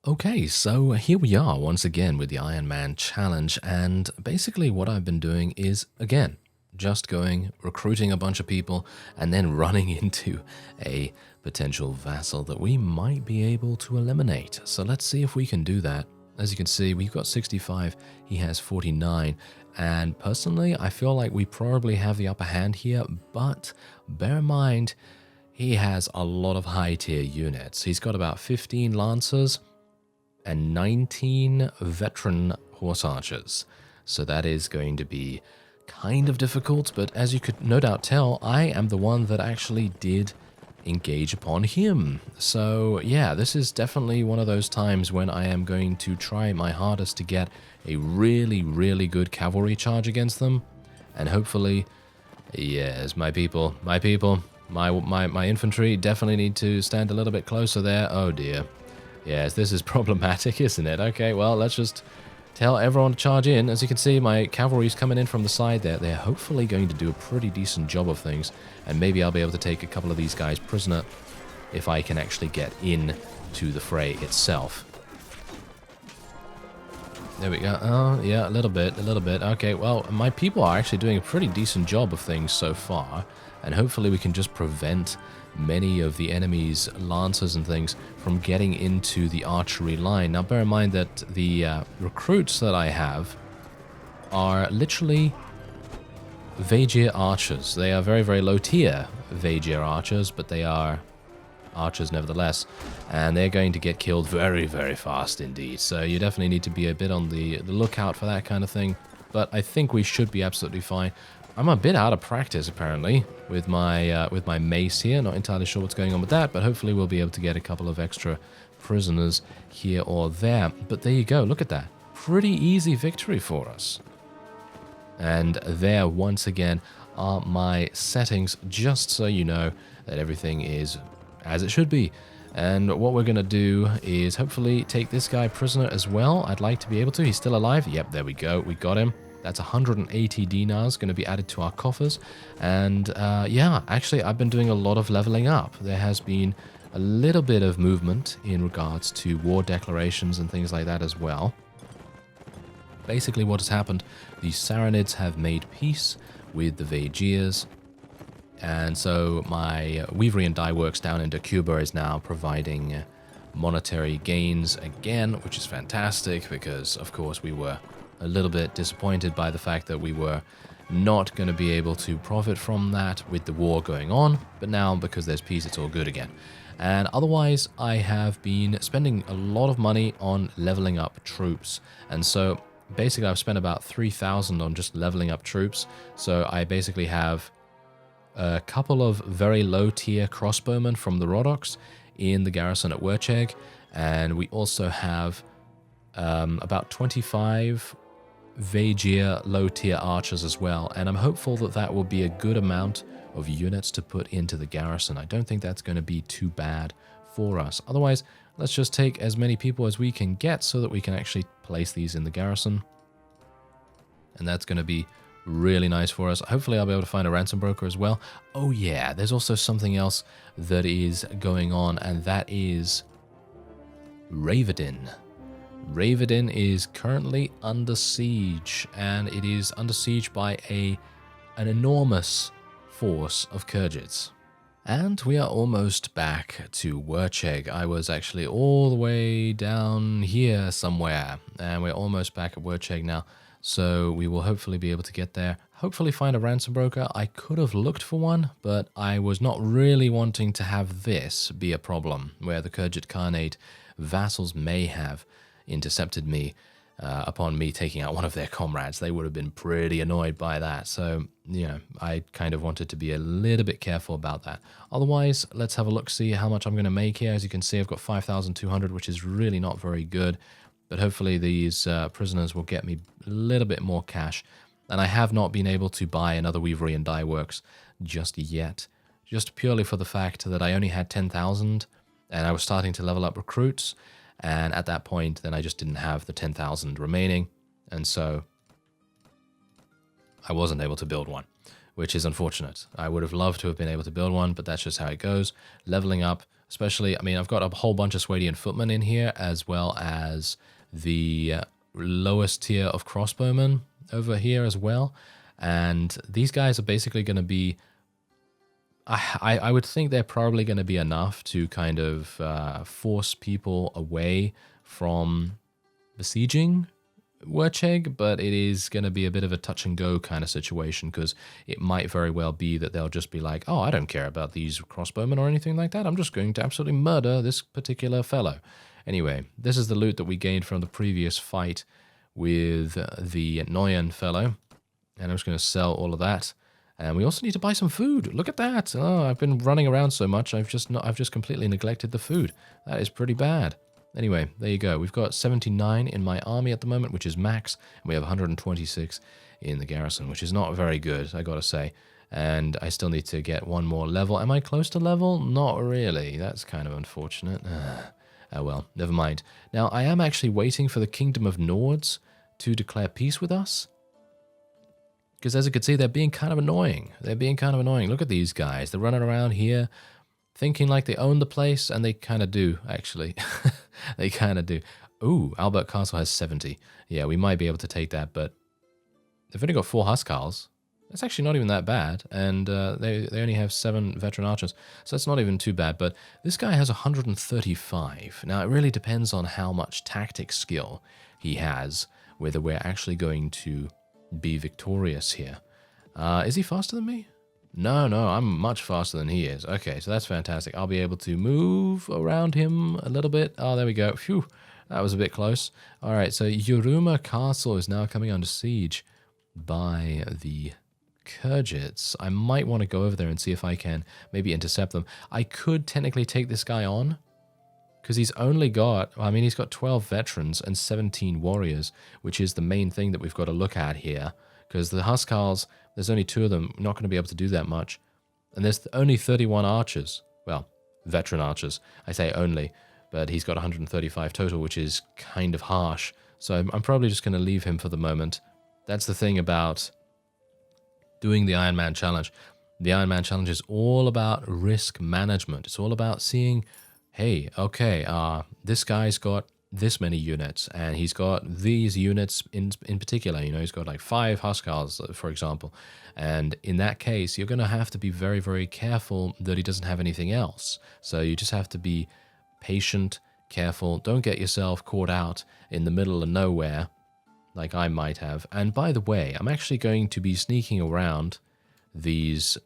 Okay, so here we are once again with the Ironman challenge, and basically what I've been doing is, again, just going, recruiting a bunch of people, and then running into a potential vassal that we might be able to eliminate. So let's see if we can do that. As you can see, we've got 65, he has 49, and personally, I feel like we probably have the upper hand here, but bear in mind, he has a lot of high-tier units. He's got about 15 lancers, and 19 veteran horse archers. So that is going to be kind of difficult, but as you could no doubt tell, I am the one that actually did engage upon him. So yeah, this is definitely one of those times when I am going to try my hardest to get a really, really good cavalry charge against them. And hopefully, yes, my infantry definitely need to stand a little bit closer there. Oh dear. Yes, this is problematic, isn't it? Okay, well, let's just tell everyone to charge in. As you can see, my cavalry's coming in from the side there. They're hopefully going to do a pretty decent job of things, and maybe I'll be able to take a couple of these guys prisoner if I can actually get in to the fray itself. There we go. Oh, yeah, a little bit. Okay, well, my people are actually doing a pretty decent job of things so far, and hopefully we can just prevent many of the enemy's lancers and things from getting into the archery line. Now, bear in mind that the recruits that I have are literally Vajir archers. They are very, very low tier Vajir archers, but they are archers nevertheless, and they're going to get killed very, very fast indeed. So you definitely need to be a bit on the lookout for that kind of thing, but I think we should be absolutely fine. I'm a bit out of practice, apparently, with my mace here. Not entirely sure what's going on with that, but hopefully we'll be able to get a couple of extra prisoners here or there. But there you go. Look at that. Pretty easy victory for us. And there, once again, are my settings, just so you know that everything is as it should be. And what we're going to do is hopefully take this guy prisoner as well. I'd like to be able to. He's still alive. Yep, there we go. We got him. That's 180 dinars going to be added to our coffers. And yeah, actually, I've been doing a lot of leveling up. There has been a little bit of movement in regards to war declarations and things like that as well. Basically, what has happened, the Saranids have made peace with the Vajirs. And so my Weaverian Dye Works down in Cuba is now providing monetary gains again, which is fantastic because, of course, we were a little bit disappointed by the fact that we were not going to be able to profit from that with the war going on, but now because there's peace, it's all good again. And otherwise, I have been spending a lot of money on leveling up troops, and so basically I've spent about 3,000 on just leveling up troops. So I basically have a couple of very low tier crossbowmen from the Rodox in the garrison at Wercheg, and we also have about 25 Vajir low-tier archers as well, and I'm hopeful that that will be a good amount of units to put into the garrison. I don't think that's going to be too bad for us. Otherwise, let's just take as many people as we can get so that we can actually place these in the garrison. And that's going to be really nice for us. Hopefully I'll be able to find a ransom broker as well. Oh yeah, there's also something else that is going on, and that is Ravedin. Ravedin is currently under siege, and it is under siege by an enormous force of Khergits. And we are almost back to Wercheg. I was actually all the way down here somewhere, and we're almost back at Wercheg now. So we will hopefully be able to get there. Hopefully find a ransom broker. I could have looked for one, but I was not really wanting to have this be a problem, where the Khergit Khanate vassals may have intercepted me upon me taking out one of their comrades. They would have been pretty annoyed by that. So, you know, I kind of wanted to be a little bit careful about that. Otherwise, let's have a look, see how much I'm going to make here. As you can see, I've got 5,200, which is really not very good. But hopefully these prisoners will get me a little bit more cash. And I have not been able to buy another Weaverian Dye Works just yet. Just purely for the fact that I only had 10,000 and I was starting to level up recruits. And at that point, then I just didn't have the 10,000 remaining. And so I wasn't able to build one, which is unfortunate. I would have loved to have been able to build one, but that's just how it goes. Leveling up, Especially, I mean, I've got a whole bunch of Swadian footmen in here, as well as the lowest tier of crossbowmen over here as well. And these guys are basically going to be... I would think they're probably going to be enough to kind of force people away from besieging Wercheg, but it is going to be a bit of a touch-and-go kind of situation, because it might very well be that they'll just be like, oh, I don't care about these crossbowmen or anything like that. I'm just going to absolutely murder this particular fellow. Anyway, this is the loot that we gained from the previous fight with the Noyan fellow, and I'm just going to sell all of that. And we also need to buy some food. Look at that. Oh, I've been running around so much, I've just completely neglected the food. That is pretty bad. Anyway, there you go. We've got 79 in my army at the moment, which is max, and we have 126 in the garrison, which is not very good, I gotta say. And I still need to get one more level. Am I close to level? Not really. That's kind of unfortunate. Oh well, never mind. Now, I am actually waiting for the Kingdom of Nords to declare peace with us. Because as you can see, they're being kind of annoying. Look at these guys. They're running around here thinking like they own the place, and they kind of do, actually. They kind of do. Ooh, Albert Castle has 70. Yeah, we might be able to take that, but they've only got 4 Huskarls. That's actually not even that bad, and they only have 7 veteran archers, so that's not even too bad. But this guy has 135. Now, it really depends on how much tactic skill he has, whether we're actually going to be victorious here. Is he faster than me? No, I'm much faster than he is. Okay, so that's fantastic. I'll be able to move around him a little bit. Oh, there we go. Phew, that was a bit close. All right, so Yuruma Castle is now coming under siege by the Khergits. I might want to go over there and see if I can maybe intercept them. I could technically take this guy on, because he's only got, I mean, he's got 12 veterans and 17 warriors, which is the main thing that we've got to look at here. Because the Huskarls, there's only 2 of them, not going to be able to do that much. And there's only 31 archers. Well, veteran archers. I say only, but he's got 135 total, which is kind of harsh. So I'm probably just going to leave him for the moment. That's the thing about doing the Ironman challenge. The Ironman challenge is all about risk management. It's all about seeing, hey, okay, this guy's got this many units, and he's got these units in particular. You know, he's got like 5 Huskarls, for example. And in that case, you're going to have to be very, very careful that he doesn't have anything else. So you just have to be patient, careful. Don't get yourself caught out in the middle of nowhere like I might have. And by the way, I'm actually going to be sneaking around these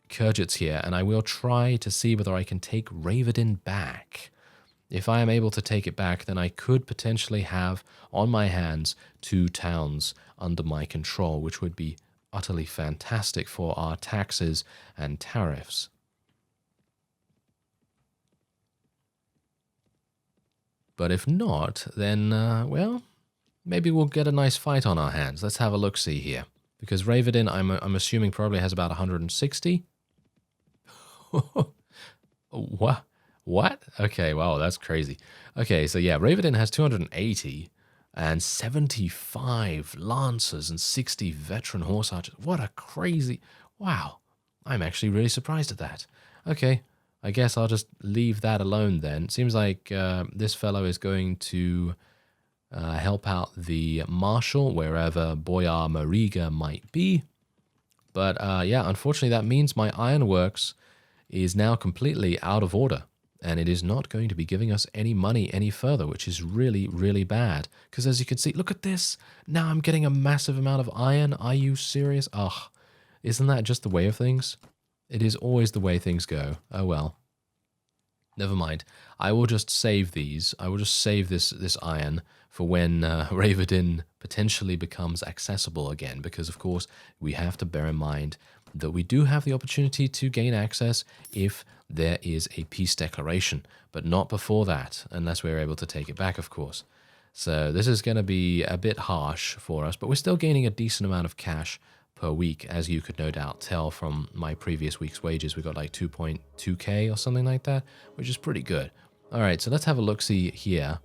Khergits here, and I will try to see whether I can take Ravidin back. If I am able to take it back, then I could potentially have on my hands 2 towns under my control, which would be utterly fantastic for our taxes and tariffs. But if not, then, well, maybe we'll get a nice fight on our hands. Let's have a look-see here. Because Ravidin, I'm assuming, probably has about 160. What? What? Okay, wow, that's crazy. Okay, so yeah, Ravidin has 280 and 75 lancers and 60 veteran horse archers. What a crazy... Wow, I'm actually really surprised at that. Okay, I guess I'll just leave that alone then. It seems like this fellow is going to help out the marshal wherever Boyar Mariga might be. But yeah, unfortunately that means my ironworks is now completely out of order. And it is not going to be giving us any money any further, which is really, really bad. Because as you can see, look at this. Now I'm getting a massive amount of iron. Are you serious? Ugh. Isn't that just the way of things? It is always the way things go. Oh well. Never mind. I will just save these. I will just save this iron for when Ravidin potentially becomes accessible again. Because, of course, we have to bear in mind that we do have the opportunity to gain access if there is a peace declaration, but not before that, unless we're able to take it back, of course. So this is going to be a bit harsh for us, but we're still gaining a decent amount of cash per week, as you could no doubt tell from my previous week's wages. We got like 2.2k or something like that, which is pretty good. All right, so let's have a look-see here.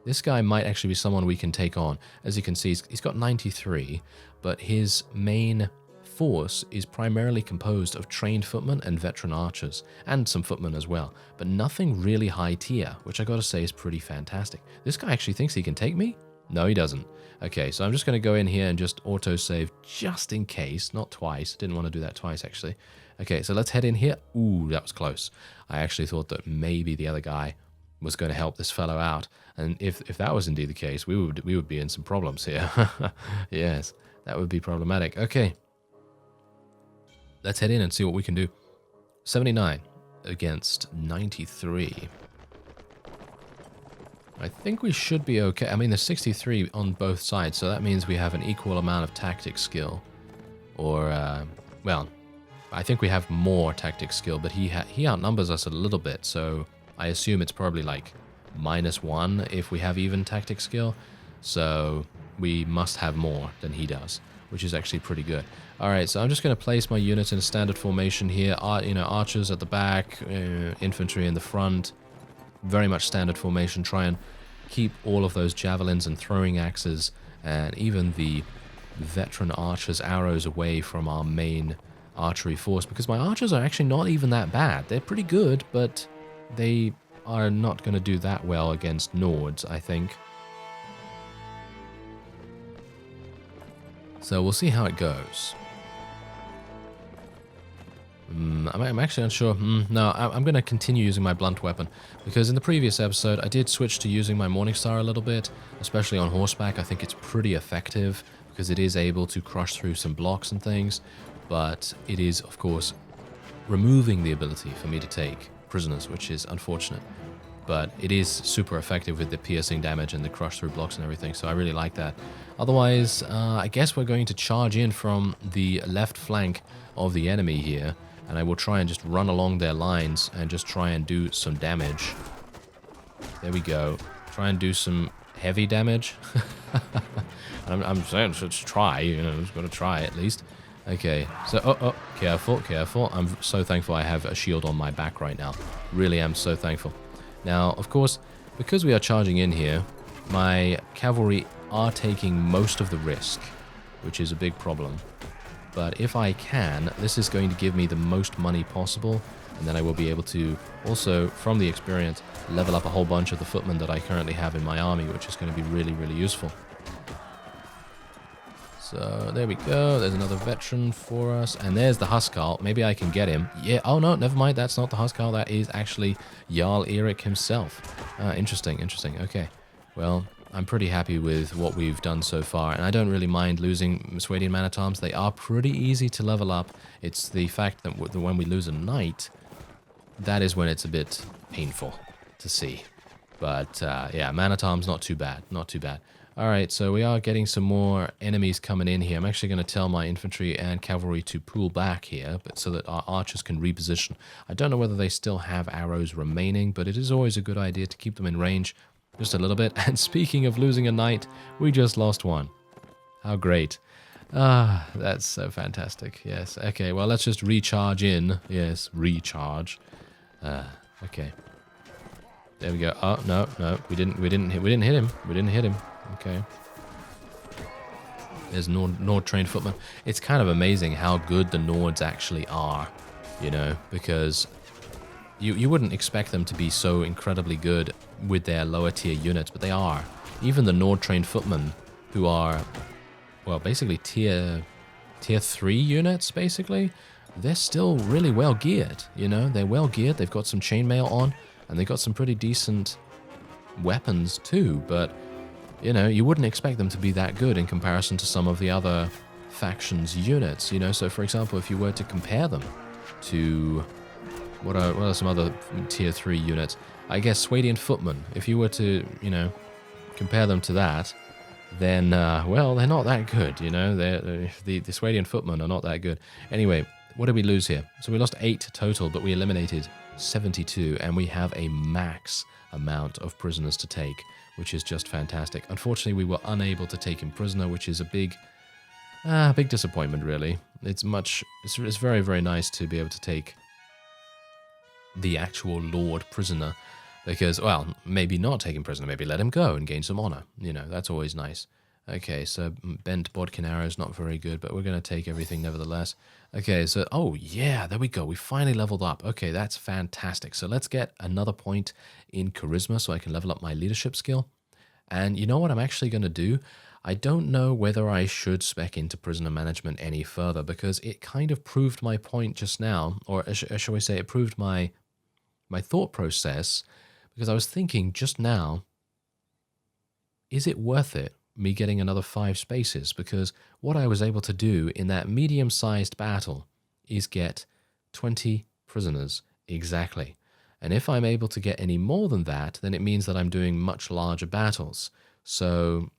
This guy might actually be someone we can take on. As you can see, he's got 93, but his main force is primarily composed of trained footmen and veteran archers, and some footmen as well, but nothing really high tier, which I gotta say is pretty fantastic. This guy actually thinks he can take me? No, he doesn't. Okay, so I'm just gonna go in here and just auto-save just in case, not twice. Didn't want to do that twice, actually. Okay, so let's head in here. Ooh, that was close. I actually thought that maybe the other guy was going to help this fellow out, and if that was indeed the case, we would be in some problems here. Yes, that would be problematic. Okay, let's head in and see what we can do. 79 against 93. I think we should be okay. I mean, there's 63 on both sides, so that means we have an equal amount of tactic skill. Or, well, I think we have more tactic skill, but he outnumbers us a little bit, so I assume it's probably like -1 if we have even tactic skill. So we must have more than he does, which is actually pretty good. Alright, so I'm just going to place my units in a standard formation here. Archers at the back, infantry in the front. Very much standard formation. Try and keep all of those javelins and throwing axes and even the veteran archers' arrows away from our main archery force, because my archers are actually not even that bad. They're pretty good, but they are not going to do that well against Nords, I think. So we'll see how it goes. I'm actually unsure. No, I'm going to continue using my blunt weapon, because in the previous episode I did switch to using my Morningstar a little bit, especially on horseback. I think it's pretty effective because it is able to crush through some blocks and things, but it is, of course, removing the ability for me to take prisoners, which is unfortunate. But it is super effective with the piercing damage and the crush through blocks and everything, so I really like that. Otherwise, I guess we're going to charge in from the left flank of the enemy here, and I will try and just run along their lines and just try and do some damage. There we go. Try and do some heavy damage. I'm saying let's try, you know, just gotta try at least. Okay, so, oh, careful, careful. I'm so thankful I have a shield on my back right now. Really am so thankful. Now, of course, because we are charging in here, my cavalry are taking most of the risk, which is a big problem. But if I can, this is going to give me the most money possible, and then I will be able to also, from the experience, level up a whole bunch of the footmen that I currently have in my army, which is going to be really, really useful. So there we go. There's another veteran for us, and there's the Huskarl. Maybe I can get him. Yeah. Oh no, never mind. That's not the Huskarl. That is actually Jarl Erik himself. Interesting. Interesting. Okay. Well, I'm pretty happy with what we've done so far, and I don't really mind losing Swadian Man-at-Arms. They are pretty easy to level up. It's the fact that when we lose a knight, that is when it's a bit painful to see. But yeah, Man-at-Arms not too bad. Not too bad. Alright, so we are getting some more enemies coming in here. I'm actually going to tell my infantry and cavalry to pull back here, but so that our archers can reposition. I don't know whether they still have arrows remaining, but it is always a good idea to keep them in range just a little bit. And speaking of losing a knight, we just lost one. How great. Ah, that's so fantastic. Yes, okay, well, let's just recharge in. Yes, recharge. Okay. There we go. Oh, no, we didn't hit him. We didn't hit him. Okay. There's Nord trained footmen. It's kind of amazing how good the Nords actually are, you know, because you wouldn't expect them to be so incredibly good with their lower tier units, but they are. Even the Nord trained footmen, who are, well, basically tier 3 units, basically, they're still really well geared, you know. They're well geared, they've got some chainmail on, and they've got some pretty decent weapons too, but you know, you wouldn't expect them to be that good in comparison to some of the other factions' units, you know. So, for example, if you were to compare them to what are some other tier 3 units? I guess Swadian footmen. If you were to, you know, compare them to that, then well, they're not that good, you know. The Swadian footmen are not that good. Anyway, what did we lose here? So we lost 8 total, but we eliminated 72, and we have a max amount of prisoners to take, which is just fantastic. Unfortunately, we were unable to take him prisoner, which is a big disappointment, really. It's very, very nice to be able to take the actual Lord prisoner, because, well, maybe not take him prisoner, maybe let him go and gain some honor. You know, that's always nice. Okay, so bent bodkin arrow is not very good, but we're going to take everything nevertheless. Okay, so, oh yeah, there we go. We finally leveled up. Okay, that's fantastic. So let's get another point in charisma so I can level up my leadership skill. And you know what I'm actually going to do? I don't know whether I should spec into prisoner management any further because it kind of proved my point just now, or shall we say it proved my thought process, because I was thinking just now, is it worth it, me getting another 5 spaces? Because what I was able to do in that medium-sized battle is get 20 prisoners exactly. And if I'm able to get any more than that, then it means that I'm doing much larger battles. So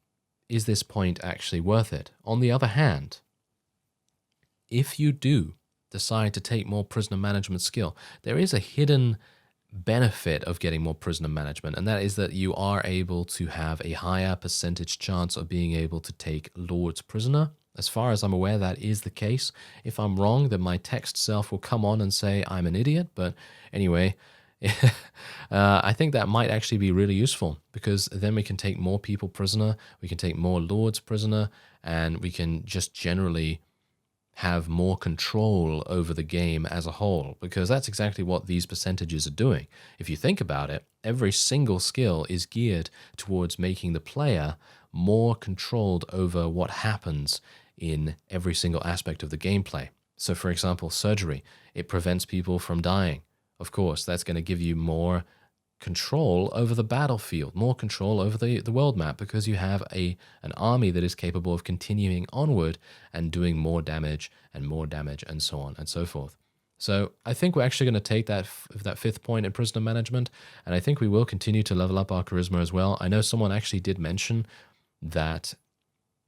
is this point actually worth it? On the other hand, if you do decide to take more prisoner management skill, there is a hidden benefit of getting more prisoner management, and that is that you are able to have a higher percentage chance of being able to take Lord's prisoner. As far as I'm aware, that is the case. If I'm wrong, then my text self will come on and say I'm an idiot, but anyway, I think that might actually be really useful, because then we can take more people prisoner, we can take more Lords prisoner, and we can just generally have more control over the game as a whole, because that's exactly what these percentages are doing. If you think about it, every single skill is geared towards making the player more controlled over what happens in every single aspect of the gameplay. So for example, surgery, it prevents people from dying. Of course, that's going to give you more control over the battlefield, more control over the world map, because you have an army that is capable of continuing onward and doing more damage and so on and so forth. So I think we're actually going to take that 5th point in prisoner management, and I think we will continue to level up our charisma as well. I know someone actually did mention that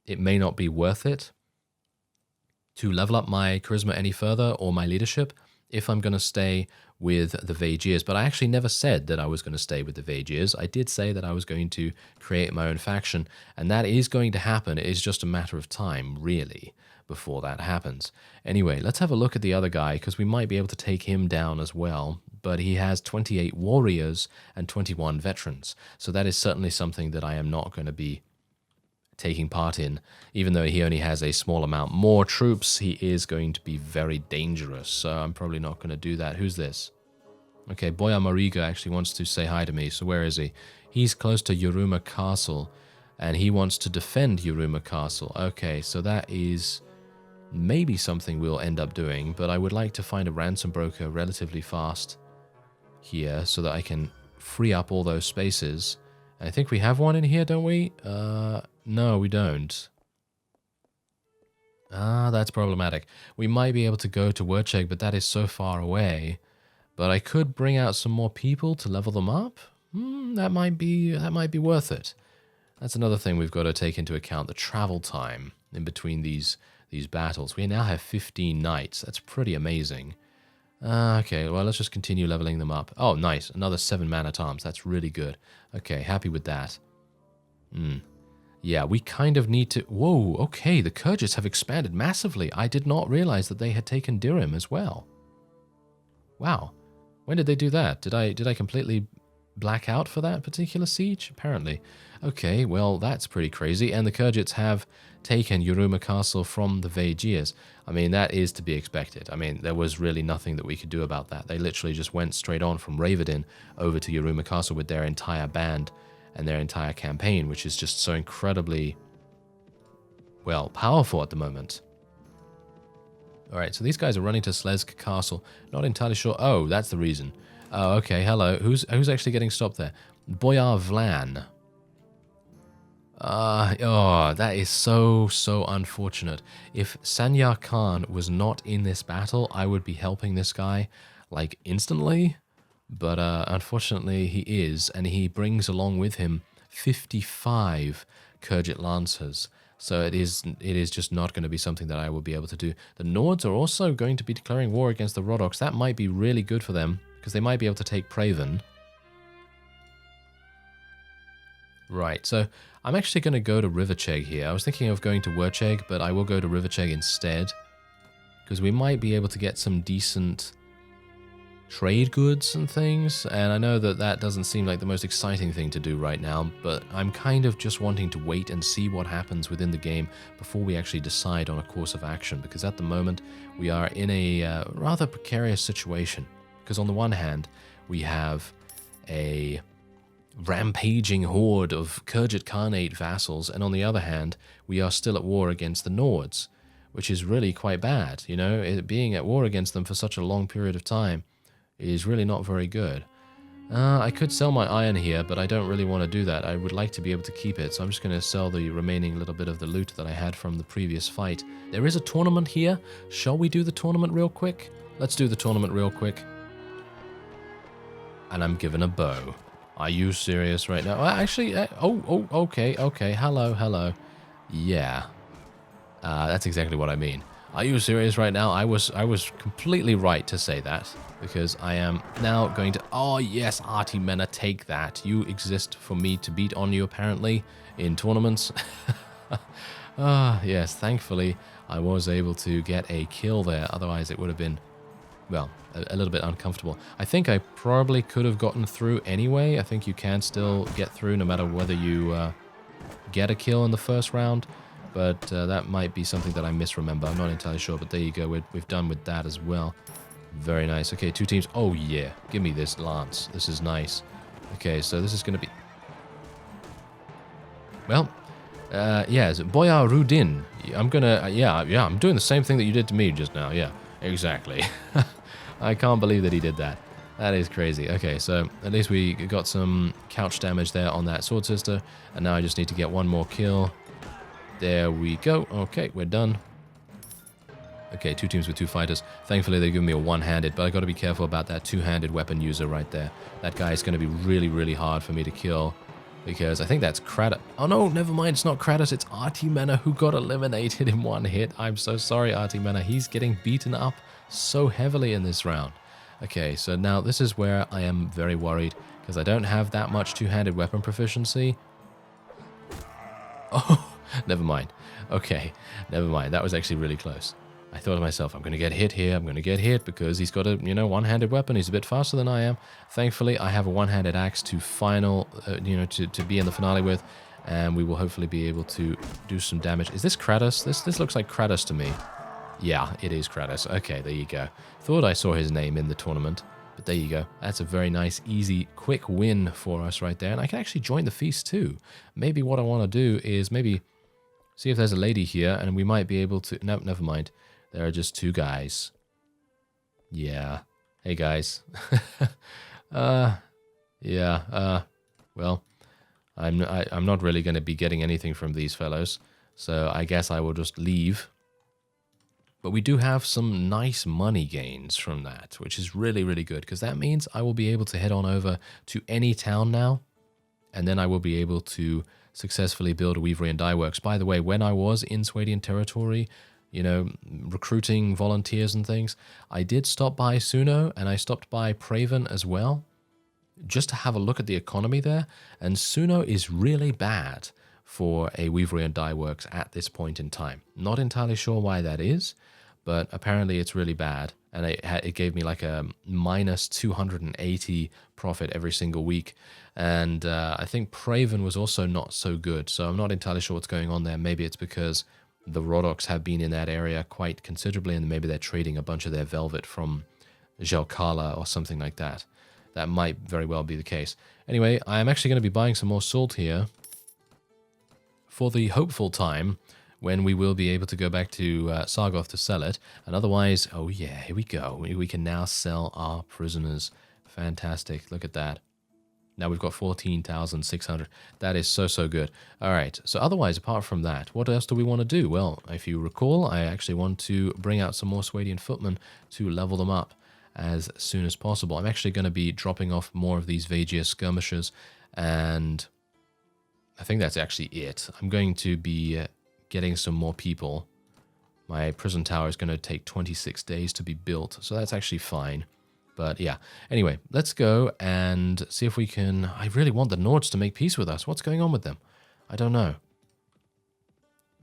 it may not be worth it to level up my charisma any further or my leadership if I'm going to stay with the Vaegirs, but I actually never said that I was going to stay with the Vaegirs. I did say that I was going to create my own faction, and that is going to happen. It is just a matter of time, really, before that happens. Anyway, let's have a look at the other guy, because we might be able to take him down as well, but he has 28 warriors and 21 veterans, so that is certainly something that I am not going to be taking part in. Even though he only has a small amount more troops, he is going to be very dangerous, so I'm probably not going to do that. Who's this? Okay, Boya Mariga actually wants to say hi to me, so where is he? He's close to Yuruma Castle, and he wants to defend Yuruma Castle. Okay, so that is maybe something we'll end up doing, but I would like to find a ransom broker relatively fast here so that I can free up all those spaces. I think we have one in here, don't we? No, we don't. That's problematic. We might be able to go to Wurcheg, but that is so far away. But I could bring out some more people to level them up. That might be worth it. That's another thing we've got to take into account, the travel time in between these battles. We now have 15 knights. That's pretty amazing. Okay, well, let's just continue leveling them up. Oh, nice. Another 7 man-at-arms. That's really good. Okay, happy with that. Yeah, we kind of need to... Whoa, okay, the Kurgits have expanded massively. I did not realize that they had taken Dirim as well. Wow. When did they do that? Did I completely black out for that particular siege? Apparently. Okay, well, that's pretty crazy. And the Kurgits have taken Yuruma Castle from the Vaegirs. I mean, that is to be expected. I mean, there was really nothing that we could do about that. They literally just went straight on from Ravadin over to Yuruma Castle with their entire band and their entire campaign, which is just so incredibly, well, powerful at the moment. Alright, so these guys are running to Slezsk Castle. Not entirely sure. Oh, that's the reason. Oh, okay, hello. Who's actually getting stopped there? Boyar Vlan. Oh, that is so unfortunate. If Sanyar Khan was not in this battle, I would be helping this guy, like, instantly. But unfortunately, he is, and he brings along with him 55 Kurgit Lancers. So it is just not going to be something that I will be able to do. The Nords are also going to be declaring war against the Rodoks. That might be really good for them, because they might be able to take Praven. Right, so I'm actually going to go to Rivercheg here. I was thinking of going to Wurcheg, but I will go to Rivercheg instead, because we might be able to get some decent trade goods and things, and I know that that doesn't seem like the most exciting thing to do right now, but I'm kind of just wanting to wait and see what happens within the game before we actually decide on a course of action, because at the moment we are in a rather precarious situation, because on the one hand we have a rampaging horde of Khergit Khanate vassals, and on the other hand we are still at war against the Nords, which is really quite bad. You know, being at war against them for such a long period of time is really not very good. I could sell my iron here, but I don't really want to do that. I would like to be able to keep it, so I'm just going to sell the remaining little bit of the loot that I had from the previous fight. There is a tournament here. Shall we do the tournament real quick? Let's do the tournament real quick. And I'm given a bow. Are you serious right now? Well, actually, okay, hello. Yeah. That's exactly what I mean. Are you serious right now? I was completely right to say that, because I am now going to... Oh, yes, Artie Mena, take that. You exist for me to beat on you, apparently, in tournaments. Yes, thankfully, I was able to get a kill there. Otherwise, it would have been, well, a little bit uncomfortable. I think I probably could have gotten through anyway. I think you can still get through no matter whether you get a kill in the first round. But that might be something that I misremember. I'm not entirely sure, but there you go. We've done with that as well. Very nice. Okay, 2 teams. Oh, yeah. Give me this lance. This is nice. Okay, so this is going to be... Well, yes, Boyar Rudin. I'm going to... yeah, I'm doing the same thing that you did to me just now. Yeah, exactly. I can't believe that he did that. That is crazy. Okay, so at least we got some couch damage there on that Sword Sister. And now I just need to get one more kill. There we go. Okay, we're done. Okay, 2 teams with 2 fighters. Thankfully, they give me a one-handed, but I got to be careful about that two-handed weapon user right there. That guy is going to be really, really hard for me to kill, because I think that's Kratos. Oh no, never mind. It's not Kratos. It's Artie Mena who got eliminated in one hit. I'm so sorry, Artie Mena. He's getting beaten up so heavily in this round. Okay, so now this is where I am very worried, because I don't have that much two-handed weapon proficiency. Oh. Never mind. Okay, never mind. That was actually really close. I thought to myself, I'm going to get hit here. I'm going to get hit because he's got a, one-handed weapon. He's a bit faster than I am. Thankfully, I have a one-handed axe to to be in the finale with, and we will hopefully be able to do some damage. Is this Kratos? This looks like Kratos to me. Yeah, it is Kratos. Okay, there you go. Thought I saw his name in the tournament. But there you go. That's a very nice, easy, quick win for us right there. And I can actually join the feast too. Maybe what I want to do is maybe see if there's a lady here, and we might be able to... No, never mind. There are just 2 guys. Yeah. Hey, guys. Yeah. Well, I'm not really going to be getting anything from these fellows, so I guess I will just leave. But we do have some nice money gains from that, which is really, really good, because that means I will be able to head on over to any town now, and then I will be able to successfully build a weavery and dye works. By the way, when I was in Swadian territory, recruiting volunteers and things, I did stop by Suno, and I stopped by Praven as well, just to have a look at the economy there. And Suno is really bad for a weavery and dye works at this point in time. Not entirely sure why that is, but apparently it's really bad. And it gave me like a minus 280 profit every single week. And I think Praven was also not so good. So I'm not entirely sure what's going on there. Maybe it's because the Rodoks have been in that area quite considerably, and maybe they're trading a bunch of their velvet from Jelkala or something like that. That might very well be the case. Anyway, I am actually going to be buying some more salt here for the hopeful time when we will be able to go back to Sargoth to sell it. And otherwise, oh yeah, here we go. We can now sell our prisoners. Fantastic. Look at that. Now we've got 14,600. That is so good. All right. So otherwise, apart from that, what else do we want to do? Well, if you recall, I actually want to bring out some more Swadian footmen to level them up as soon as possible. I'm actually going to be dropping off more of these Vagia skirmishers, and I think that's actually it. I'm going to be getting some more people. My prison tower is going to take 26 days to be built, so that's actually fine. But yeah, anyway, let's go and see if we can... I really want the Nords to make peace with us. What's going on with them? I don't know.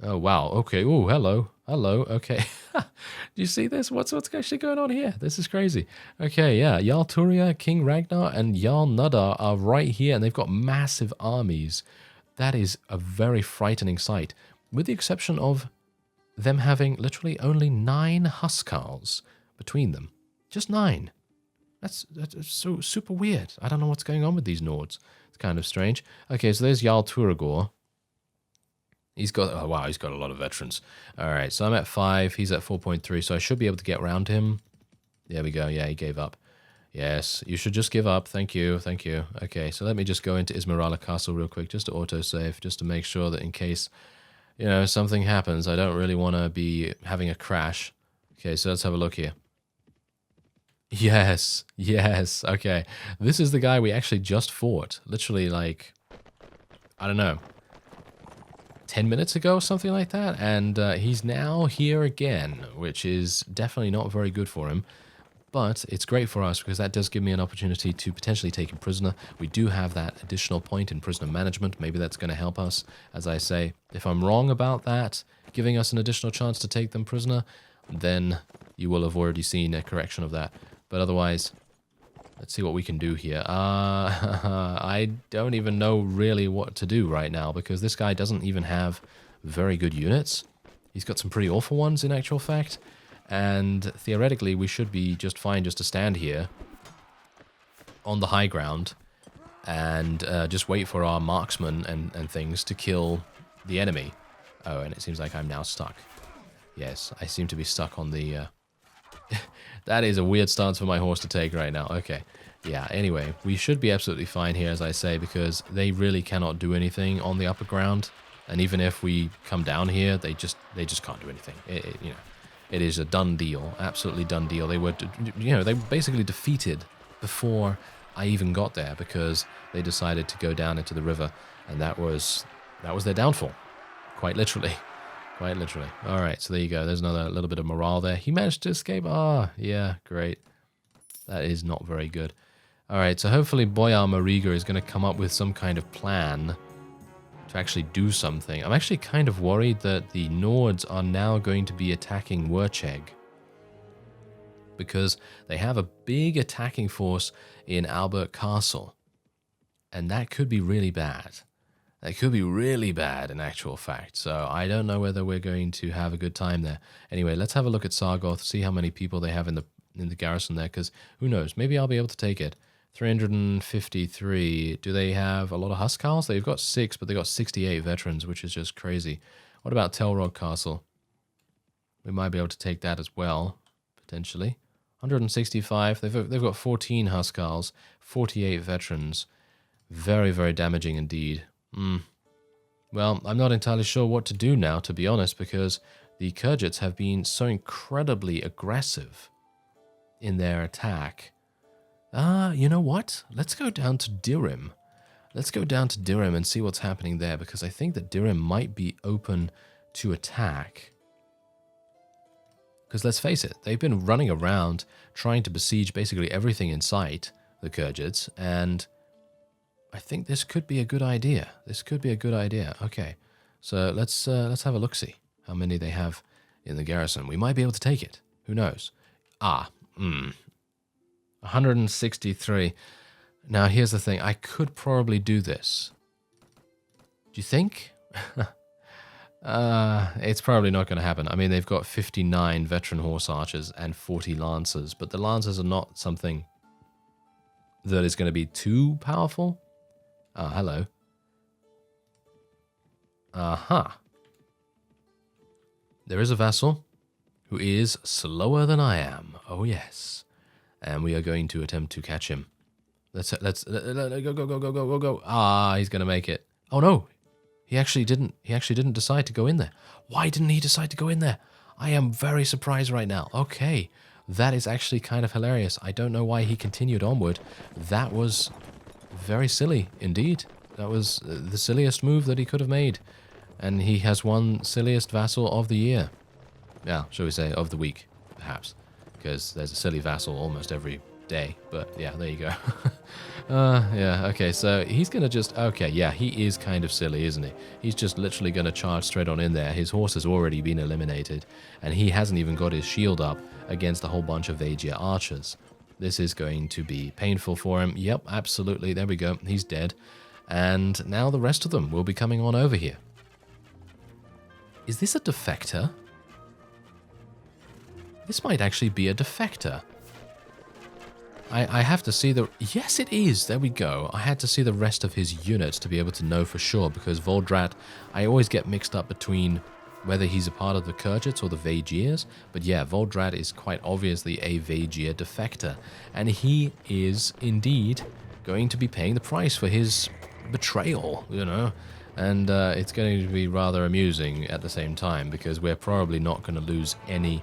Oh, wow. Okay. Oh, hello. Hello. Okay. Do you see this? What's actually going on here? This is crazy. Okay, yeah. Jarl Turia, King Ragnar, and Jarl Nuddar are right here, and they've got massive armies. That is a very frightening sight, with the exception of them having literally only 9 Huskarls between them. Just 9. That's so super weird. I don't know what's going on with these Nords. It's kind of strange. Okay, so there's Jarl Turagor. He's got, oh wow, he's got a lot of veterans. All right, so I'm at 5. He's at 4.3, so I should be able to get around him. There we go. Yeah, he gave up. Yes, you should just give up. Thank you. Thank you. Okay, so let me just go into Ismarala Castle real quick, just to autosave, just to make sure that in case, you know, something happens, I don't really want to be having a crash. Okay, so let's have a look here. Yes, yes. Okay, this is the guy we actually just fought. Literally, like, I don't know, 10 minutes ago, something like that, and he's now here again, which is definitely not very good for him, but it's great for us because that does give me an opportunity to potentially take him prisoner. We do have that additional point in prisoner management. Maybe that's going to help us. As I say, if I'm wrong about that, giving us an additional chance to take them prisoner, then you will have already seen a correction of that. But otherwise, let's see what we can do here. I don't even know really what to do right now because this guy doesn't even have very good units. He's got some pretty awful ones in actual fact. And theoretically, we should be just fine just to stand here on the high ground and just wait for our marksmen and things to kill the enemy. Oh, and it seems like I'm now stuck. Yes, I seem to be stuck on the... That is a weird stance for my horse to take right now. Okay. Yeah, anyway, we should be absolutely fine here, as I say, because they really cannot do anything on the upper ground. And even if we come down here, they just can't do anything. You know, it is a done deal, absolutely done deal. They were, you know, they were basically defeated before I even got there because they decided to go down into the river, and that was their downfall, quite literally. Quite literally. All right, so there you go. There's another little bit of morale there. He managed to escape. Ah, yeah, great. That is not very good. All right, so hopefully Boyar Mariga is going to come up with some kind of plan to actually do something. I'm actually kind of worried that the Nords are now going to be attacking Wurcheg because they have a big attacking force in Albert Castle, and that could be really bad. That could be really bad in actual fact, so I don't know whether we're going to have a good time there. Anyway, let's have a look at Sargoth, see how many people they have in the garrison there, because who knows, maybe I'll be able to take it. 353. Do they have a lot of Huskarls? They've got 6, but they've got 68 veterans, which is just crazy. What about Telrog Castle? We might be able to take that as well, potentially. 165. They've got 14 Huskarls, 48 veterans. Very, very damaging indeed. Well, I'm not entirely sure what to do now, to be honest, because the Khergits have been so incredibly aggressive in their attack. You know what? Let's go down to Dirim. Let's go down to Dirim and see what's happening there, because I think that Dirim might be open to attack. Because let's face it, they've been running around trying to besiege basically everything in sight, the Khergits, and I think this could be a good idea. This could be a good idea. Okay, so let's have a look-see how many they have in the garrison. We might be able to take it. Who knows? 163. Now, here's the thing. I could probably do this. Do you think? It's probably not going to happen. I mean, they've got 59 veteran horse archers and 40 lancers, but the lancers are not something that is going to be too powerful. Ah, hello. Aha. There is a vassal who is slower than I am. Oh, yes. And we are going to attempt to catch him. Let's go. Ah, he's going to make it. Oh, no. He actually didn't decide to go in there. Why didn't he decide to go in there? I am very surprised right now. Okay. That is actually kind of hilarious. I don't know why he continued onward. That was very silly indeed. That was the silliest move that he could have made. And he has won silliest vassal of the year. Yeah, shall we say of the week, perhaps. Because there's a silly vassal almost every day. But yeah, there you go. Yeah, okay, so he's gonna just... Okay, yeah, he is kind of silly, isn't he? He's just literally gonna charge straight on in there. His horse has already been eliminated, and he hasn't even got his shield up against a whole bunch of Vagia archers. This is going to be painful for him. Yep, absolutely. There we go. He's dead. And now the rest of them will be coming on over here. Is this a defector? This might actually be a defector. I have to see the... Yes, it is. There we go. I had to see the rest of his units to be able to know for sure, because Voldrat, I always get mixed up between whether he's a part of the Khergits or the Vagirs. But yeah, Voldrat is quite obviously a Vagir defector. And he is indeed going to be paying the price for his betrayal, you know. And it's going to be rather amusing at the same time, because we're probably not going to lose any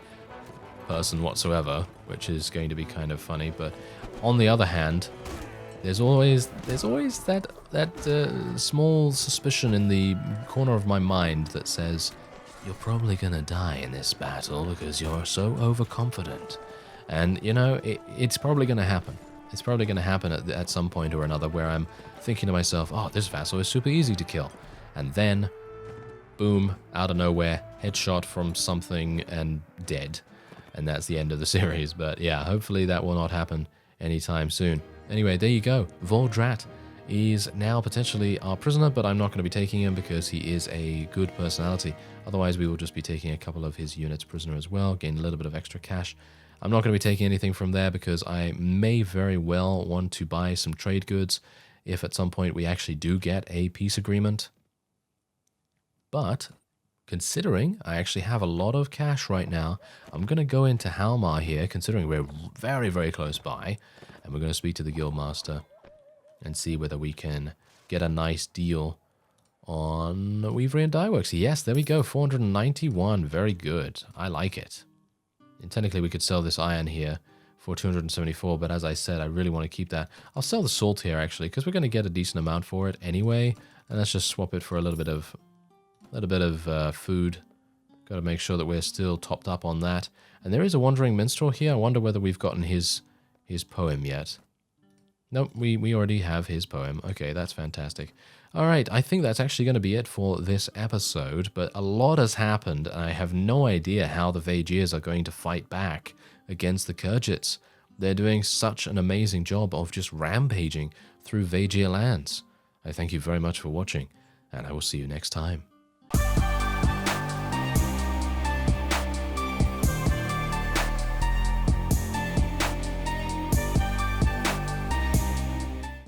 person whatsoever, which is going to be kind of funny. But on the other hand, there's always that small suspicion in the corner of my mind that says, you're probably gonna die in this battle because you're so overconfident. And you know, it's probably gonna happen. It's probably gonna happen at some point or another, where I'm thinking to myself, oh, this vassal is super easy to kill, and then boom, out of nowhere, headshot from something and dead. And that's the end of the series. But yeah, hopefully that will not happen anytime soon. Anyway, there you go. Voldrat is now potentially our prisoner, but I'm not going to be taking him because he is a good personality. Otherwise, we will just be taking a couple of his units prisoner as well, gain a little bit of extra cash. I'm not going to be taking anything from there because I may very well want to buy some trade goods if at some point we actually do get a peace agreement. But considering I actually have a lot of cash right now, I'm going to go into Halmar here, considering we're very, very close by, and we're going to speak to the Guildmaster and see whether we can get a nice deal on Weavery and Dyeworks. Yes, there we go, 491, very good. I like it. And technically we could sell this iron here for 274, but as I said, I really want to keep that. I'll sell the salt here actually, because we're going to get a decent amount for it anyway, and let's just swap it for a little bit of food. Got to make sure that we're still topped up on that. And there is a Wandering Minstrel here. I wonder whether we've gotten his poem yet. Nope, we already have his poem. Okay, that's fantastic. All right, I think that's actually going to be it for this episode, but a lot has happened, and I have no idea how the Vagirs are going to fight back against the Khergits. They're doing such an amazing job of just rampaging through Vagir lands. I thank you very much for watching, and I will see you next time.